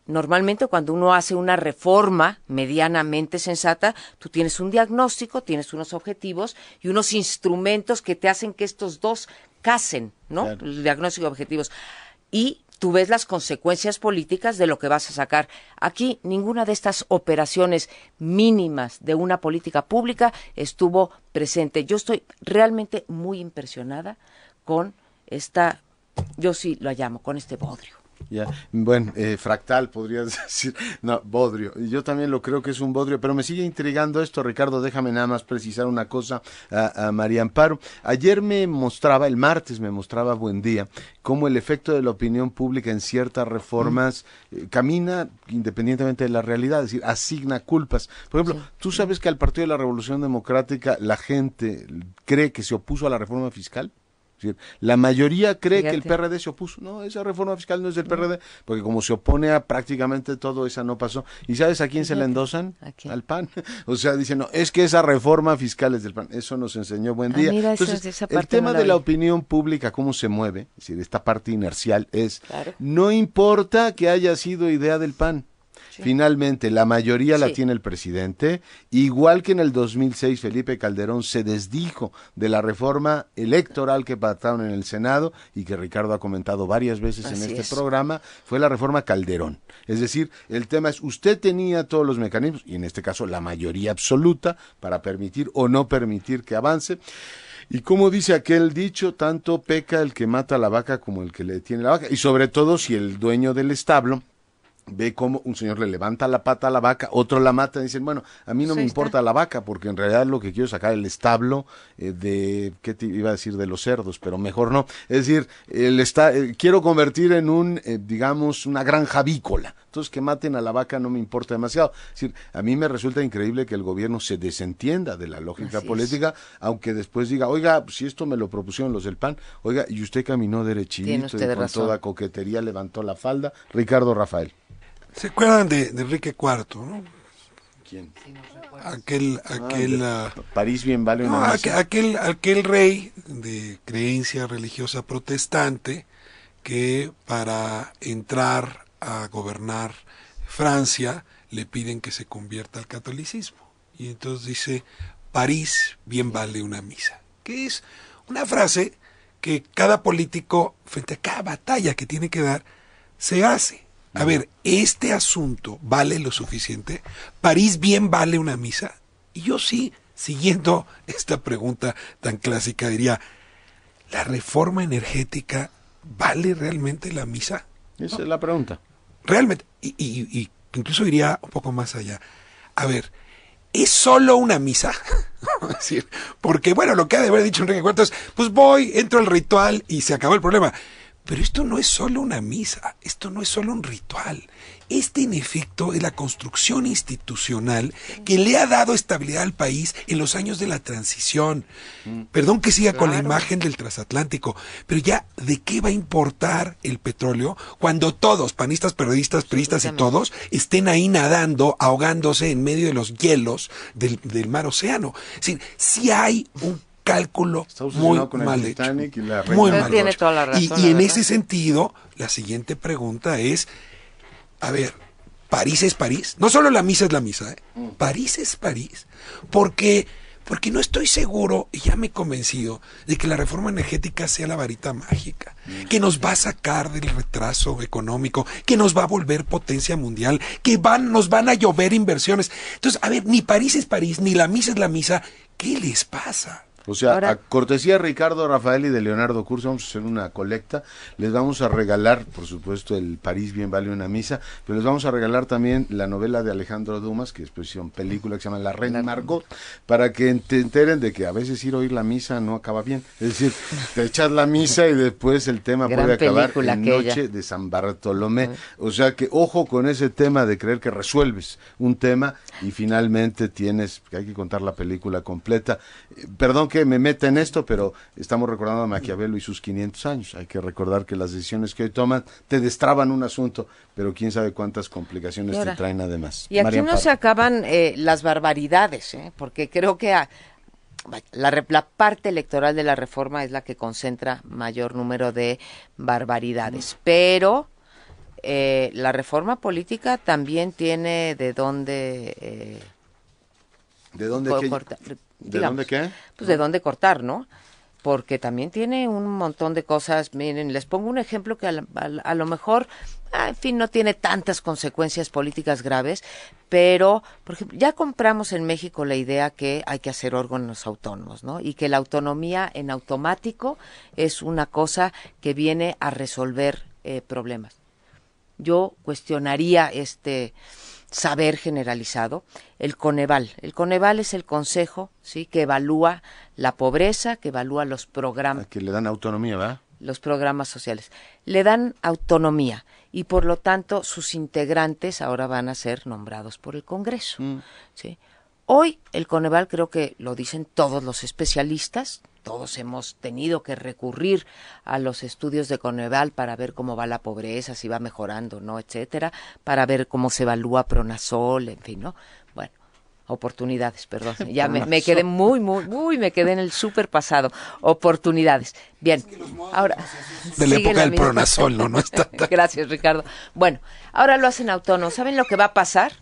[SPEAKER 2] normalmente cuando uno hace una reforma medianamente sensata, tú tienes un diagnóstico, tienes unos objetivos y unos instrumentos que te hacen que estos dos casen, ¿no?
[SPEAKER 1] Claro.
[SPEAKER 2] El diagnóstico y objetivos. Y tú ves las consecuencias políticas de lo que vas a sacar. Aquí ninguna de estas operaciones mínimas de una política pública estuvo presente. Yo estoy realmente muy impresionada con yo sí lo llamo, con este bodrio.
[SPEAKER 1] Ya, bueno, fractal podrías decir, no, bodrio. Yo también lo creo que es un bodrio, pero me sigue intrigando esto, Ricardo. Déjame nada más precisar una cosa a María Amparo. Ayer el martes me mostraba Buendía, cómo el efecto de la opinión pública en ciertas reformas camina independientemente de la realidad, es decir, asigna culpas. Por ejemplo, sí. ¿Tú sabes que al Partido de la Revolución Democrática la gente cree que se opuso a la reforma fiscal? Es decir, la mayoría cree que el PRD se opuso. No, esa reforma fiscal no es del PRD, porque como se opone a prácticamente todo, esa no pasó. ¿Y sabes a quién se la endosan? Al PAN. O sea, dicen, no, es que esa reforma fiscal es del PAN. Eso nos enseñó Buendía.
[SPEAKER 2] Mira,
[SPEAKER 1] entonces,
[SPEAKER 2] esa
[SPEAKER 1] el tema de la opinión pública, cómo se mueve, es decir, esta parte inercial no importa que haya sido idea del PAN. Sí. Finalmente, la mayoría la tiene el presidente, igual que en el 2006 Felipe Calderón se desdijo de la reforma electoral que pactaron en el Senado y que Ricardo ha comentado varias veces en este programa, fue la reforma Calderón. Es decir, el tema es, usted tenía todos los mecanismos, y en este caso la mayoría absoluta, para permitir o no permitir que avance. Y como dice aquel dicho, tanto peca el que mata a la vaca como el que le detiene la vaca, y sobre todo si el dueño del establo ve cómo un señor le levanta la pata a la vaca, otro la mata, y dicen, bueno, a mí no me importa la vaca, porque en realidad lo que quiero es sacar el establo ¿qué te iba a decir? De los cerdos, pero mejor no. Es decir, quiero convertir en digamos, una granja avícola. Entonces, que maten a la vaca no me importa demasiado. Es decir, a mí me resulta increíble que el gobierno se desentienda de la lógica política, aunque después diga, oiga, si esto me lo propusieron los del PAN, oiga, y usted caminó derechito y con toda coquetería levantó la falda. Ricardo Rafael.
[SPEAKER 3] ¿Se acuerdan de Enrique IV, no?
[SPEAKER 1] ¿Quién?
[SPEAKER 3] París bien vale una misa. Aquel rey de creencia religiosa protestante que para entrar a gobernar Francia le piden que se convierta al catolicismo. Y entonces dice, París bien vale una misa. Que es una frase que cada político, frente a cada batalla que tiene que dar, se hace. A ver, ¿este asunto vale lo suficiente? ¿París bien vale una misa? Y yo sí, siguiendo esta pregunta tan clásica, diría, ¿la reforma energética vale realmente la misa?
[SPEAKER 1] Esa es la pregunta.
[SPEAKER 3] Realmente, y incluso iría un poco más allá. A ver, ¿es solo una misa? Es decir, porque, bueno, lo que ha de haber dicho Enrique IV es, pues entro al ritual y se acabó el problema. Pero esto no es solo una misa, esto no es solo un ritual. En efecto, es la construcción institucional que le ha dado estabilidad al país en los años de la transición. Perdón que siga con la imagen del transatlántico, pero ya, ¿de qué va a importar el petróleo cuando todos, panistas, periodistas, priistas y todos, estén ahí nadando, ahogándose en medio de los hielos del mar Océano? Es decir, si hay un cálculo muy mal hecho. Muy mal hecho.
[SPEAKER 2] Toda la razón,
[SPEAKER 3] y en ese sentido, la siguiente pregunta es, a ver, ¿París es París? No solo la misa es la misa, París es París. Porque no estoy seguro, y ya me he convencido, de que la reforma energética sea la varita mágica, que nos va a sacar del retraso económico, que nos va a volver potencia mundial, que nos van a llover inversiones. Entonces, a ver, ni París es París, ni la misa es la misa. ¿Qué les pasa?
[SPEAKER 1] O sea, a cortesía de Ricardo Rafael y de Leonardo Curcio, vamos a hacer una colecta. Les vamos a regalar, por supuesto, el París bien vale una misa, pero les vamos a regalar también la novela de Alejandro Dumas, que después hicieron película que se llama La Reina Margot, para que te enteren de que a veces ir a oír la misa no acaba bien. Es decir, te echas la misa y después el tema puede acabar en Noche de San Bartolomé. O sea que ojo con ese tema de creer que resuelves un tema y finalmente hay que contar la película completa. Perdón que me meta en esto, pero estamos recordando a Maquiavelo y sus 500 años. Hay que recordar que las decisiones que hoy toman te destraban un asunto, pero quién sabe cuántas complicaciones te traen además.
[SPEAKER 2] Y aquí no se acaban las barbaridades, porque creo que la parte electoral de la reforma es la que concentra mayor número de barbaridades, pero la reforma política también tiene de dónde...
[SPEAKER 1] ¿De dónde qué?
[SPEAKER 2] cortar,
[SPEAKER 1] ¿De dónde qué?
[SPEAKER 2] Pues de dónde cortar, ¿no? Porque también tiene un montón de cosas. Miren, les pongo un ejemplo que a lo mejor, en fin, no tiene tantas consecuencias políticas graves, pero, por ejemplo, ya compramos en México la idea que hay que hacer órganos autónomos, ¿no? Y que la autonomía en automático es una cosa que viene a resolver problemas. Yo cuestionaría este saber generalizado. El Coneval. El Coneval es el consejo, ¿sí?, que evalúa la pobreza, que evalúa los programas.
[SPEAKER 1] Que le dan autonomía, ¿verdad?
[SPEAKER 2] Los programas sociales. Le dan autonomía y por lo tanto sus integrantes ahora van a ser nombrados por el Congreso. ¿Sí? Hoy el Coneval, creo que lo dicen todos los especialistas, todos hemos tenido que recurrir a los estudios de Coneval para ver cómo va la pobreza, si va mejorando, ¿no?, etcétera, para ver cómo se evalúa Pronasol, en fin, ¿no? Bueno, oportunidades, perdón, ya me quedé me quedé en el súper pasado. Oportunidades. Bien, ahora...
[SPEAKER 3] De la época del Pronasol, ¿no? No está tan...
[SPEAKER 2] Gracias, Ricardo. Bueno, ahora lo hacen autónomo. ¿Saben lo que va a pasar?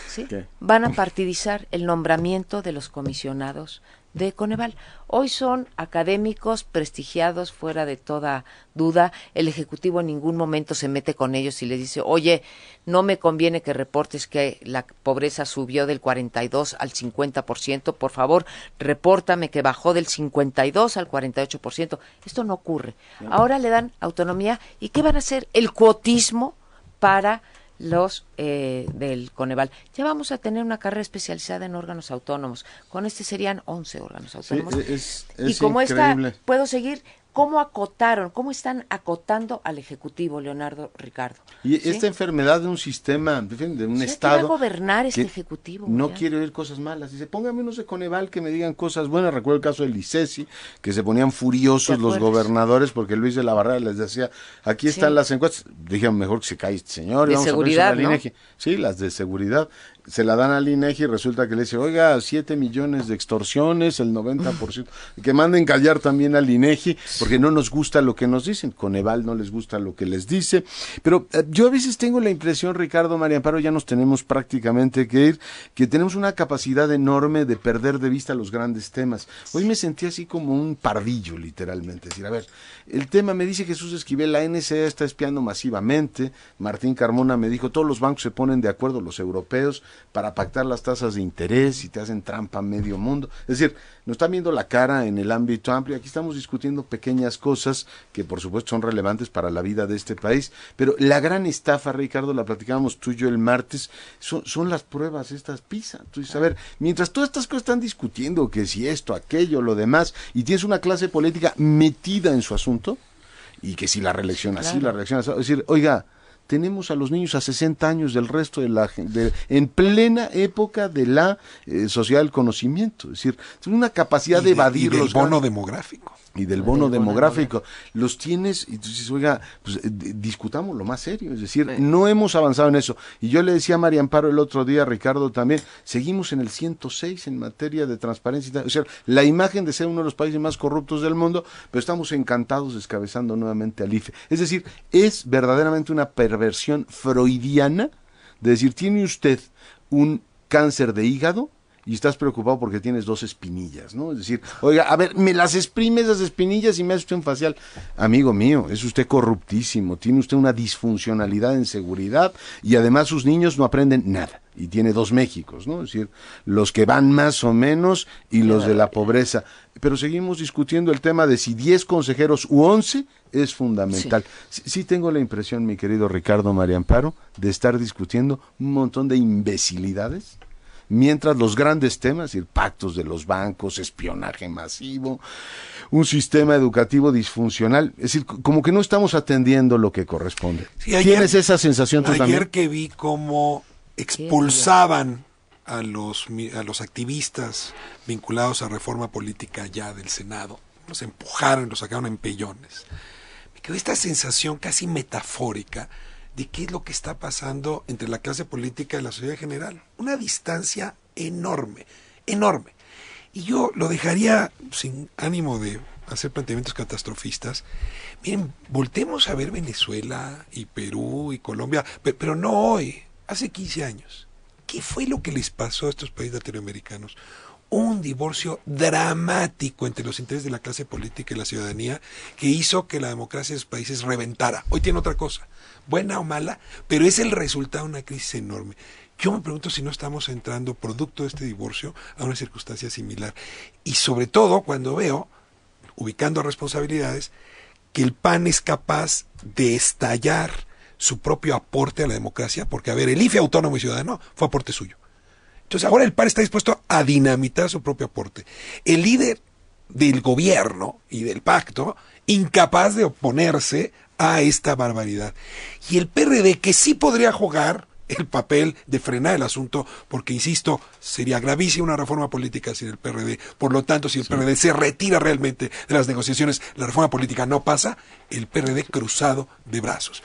[SPEAKER 2] ¿Sí? Van a partidizar el nombramiento de los comisionados de Coneval. Hoy son académicos prestigiados fuera de toda duda. El Ejecutivo en ningún momento se mete con ellos y les dice, oye, no me conviene que reportes que la pobreza subió del 42 al 50%, por favor, repórtame que bajó del 52 al 48%. Esto no ocurre. Ahora le dan autonomía. ¿Y qué van a hacer? El cuotismo para los del Coneval. Ya vamos a tener una carrera especializada en órganos autónomos. Con este serían 11 órganos autónomos.
[SPEAKER 1] Sí,
[SPEAKER 2] y como
[SPEAKER 1] increíble.
[SPEAKER 2] esta, puedo seguir, cómo están acotando al Ejecutivo, Leonardo, Ricardo.
[SPEAKER 1] Y
[SPEAKER 2] ¿sí?
[SPEAKER 1] Esta enfermedad de un sistema, de un
[SPEAKER 2] ¿Sí?
[SPEAKER 1] Estado...
[SPEAKER 2] ¿Qué va a gobernar este Ejecutivo?
[SPEAKER 1] No quiere oír cosas malas. Dice, póngame unos de Coneval que me digan cosas buenas. Recuerdo el caso del ICESI, que se ponían furiosos los gobernadores porque Luis de la Barrera les decía, aquí están las encuestas. Dijeron, mejor que se calle este señor.
[SPEAKER 2] De
[SPEAKER 1] vamos
[SPEAKER 2] seguridad,
[SPEAKER 1] a ver, ¿no? Sí, las de seguridad. Se la dan al INEGI y resulta que le dice, oiga, 7 millones de extorsiones, el 90%. Que manden callar también al INEGI, porque no nos gusta lo que nos dicen. Coneval no les gusta lo que les dice. Pero yo a veces tengo la impresión, Ricardo, María Amparo, ya nos tenemos prácticamente que ir, que tenemos una capacidad enorme de perder de vista los grandes temas. Hoy me sentí así como un pardillo, literalmente. Es decir, a ver, el tema, me dice Jesús Esquivel, la NSA está espiando masivamente. Martín Carmona me dijo, todos los bancos se ponen de acuerdo, los europeos, para pactar las tasas de interés y te hacen trampa medio mundo. Es decir, nos están viendo la cara en el ámbito amplio. Aquí estamos discutiendo pequeñas cosas que por supuesto son relevantes para la vida de este país, pero la gran estafa, Ricardo, la platicábamos tú y yo el martes, son las pruebas estas PISA. Tú dices, a ver, mientras todas estas cosas están discutiendo que si esto, aquello, lo demás, y tienes una clase política metida en su asunto, y que si la reelección así, la reelección así, es decir, oiga, tenemos a los niños a 60 años del resto de la gente, en plena época de la sociedad del conocimiento. Es decir, tiene una capacidad de evadir
[SPEAKER 3] del
[SPEAKER 1] los
[SPEAKER 3] bono demográfico.
[SPEAKER 1] Y del bono demográfico. Los tienes, y tú dices, oiga, pues discutamos lo más serio. Es decir, no hemos avanzado en eso. Y yo le decía a María Amparo el otro día, Ricardo también, seguimos en el 106 en materia de transparencia. O sea, la imagen de ser uno de los países más corruptos del mundo, pero estamos encantados descabezando nuevamente al IFE. Es decir, es verdaderamente una perversión freudiana de decir, tiene usted un cáncer de hígado y estás preocupado porque tienes 2 espinillas, ¿no? Es decir, oiga, a ver, me las exprime esas espinillas y me hace usted un facial. Amigo mío, es usted corruptísimo, tiene usted una disfuncionalidad en seguridad y además sus niños no aprenden nada. Y tiene 2 Méxicos, ¿no? Es decir, los que van más o menos y los de la pobreza. Pero seguimos discutiendo el tema de si 10 consejeros u 11 es fundamental. Sí tengo la impresión, mi querido Ricardo, María Amparo, de estar discutiendo un montón de imbecilidades, mientras los grandes temas, pactos de los bancos, espionaje masivo, un sistema educativo disfuncional, es decir, como que no estamos atendiendo lo que corresponde.
[SPEAKER 3] Sí, ayer,
[SPEAKER 1] ¿tienes esa sensación tú también?
[SPEAKER 3] Ayer que vi cómo expulsaban a los activistas vinculados a reforma política ya del Senado, los empujaron, los sacaron en pellones. Me quedó esta sensación casi metafórica de qué es lo que está pasando entre la clase política y la sociedad en general. Una distancia enorme, enorme. Y yo lo dejaría sin ánimo de hacer planteamientos catastrofistas. Miren, voltemos a ver Venezuela y Perú y Colombia, pero no hoy, hace 15 años. ¿Qué fue lo que les pasó a estos países latinoamericanos? Un divorcio dramático entre los intereses de la clase política y la ciudadanía que hizo que la democracia de esos países reventara. Hoy tiene otra cosa, buena o mala, pero es el resultado de una crisis enorme. Yo me pregunto si no estamos entrando, producto de este divorcio, a una circunstancia similar. Y sobre todo cuando veo, ubicando responsabilidades, que el PAN es capaz de estallar su propio aporte a la democracia, porque, a ver, el IFE Autónomo y Ciudadano fue aporte suyo. Entonces ahora el PAN está dispuesto a dinamitar su propio aporte. El líder del gobierno y del pacto, incapaz de oponerse a esta barbaridad. Y el PRD, que sí podría jugar el papel de frenar el asunto, porque, insisto, sería gravísima una reforma política sin el PRD. Por lo tanto, si el PRD se retira realmente de las negociaciones, la reforma política no pasa, el PRD cruzado de brazos.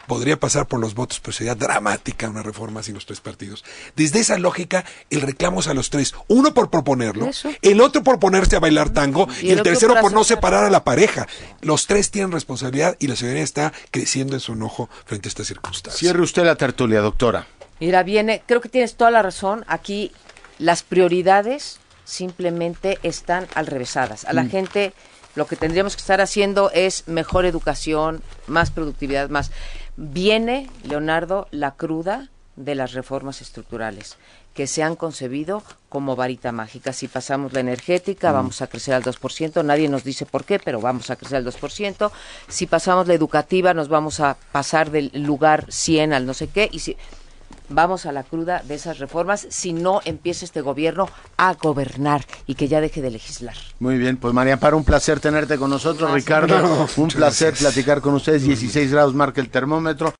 [SPEAKER 3] Podría pasar por los votos, pero sería dramática una reforma sin los tres partidos. Desde esa lógica, el reclamo es a los tres. Uno por proponerlo, el otro por ponerse a bailar tango y el tercero por no separar a la pareja. Los tres tienen responsabilidad y la ciudadanía está creciendo en su enojo frente a estas circunstancias.
[SPEAKER 1] Cierre usted la tertulia, doctora.
[SPEAKER 2] Mira, creo que tienes toda la razón. Aquí las prioridades simplemente están alrevesadas. A la gente lo que tendríamos que estar haciendo es mejor educación, más productividad, más... Viene, Leonardo, la cruda de las reformas estructurales que se han concebido como varita mágica. Si pasamos la energética, vamos a crecer al 2%, nadie nos dice por qué, pero vamos a crecer al 2%. Si pasamos la educativa, nos vamos a pasar del lugar 100 al no sé qué, y si vamos a la cruda de esas reformas, si no empieza este gobierno a gobernar y que ya deje de legislar.
[SPEAKER 1] Muy bien, pues María Amparo, un placer tenerte con nosotros. Ricardo, un placer platicar con ustedes. 16 grados marca el termómetro.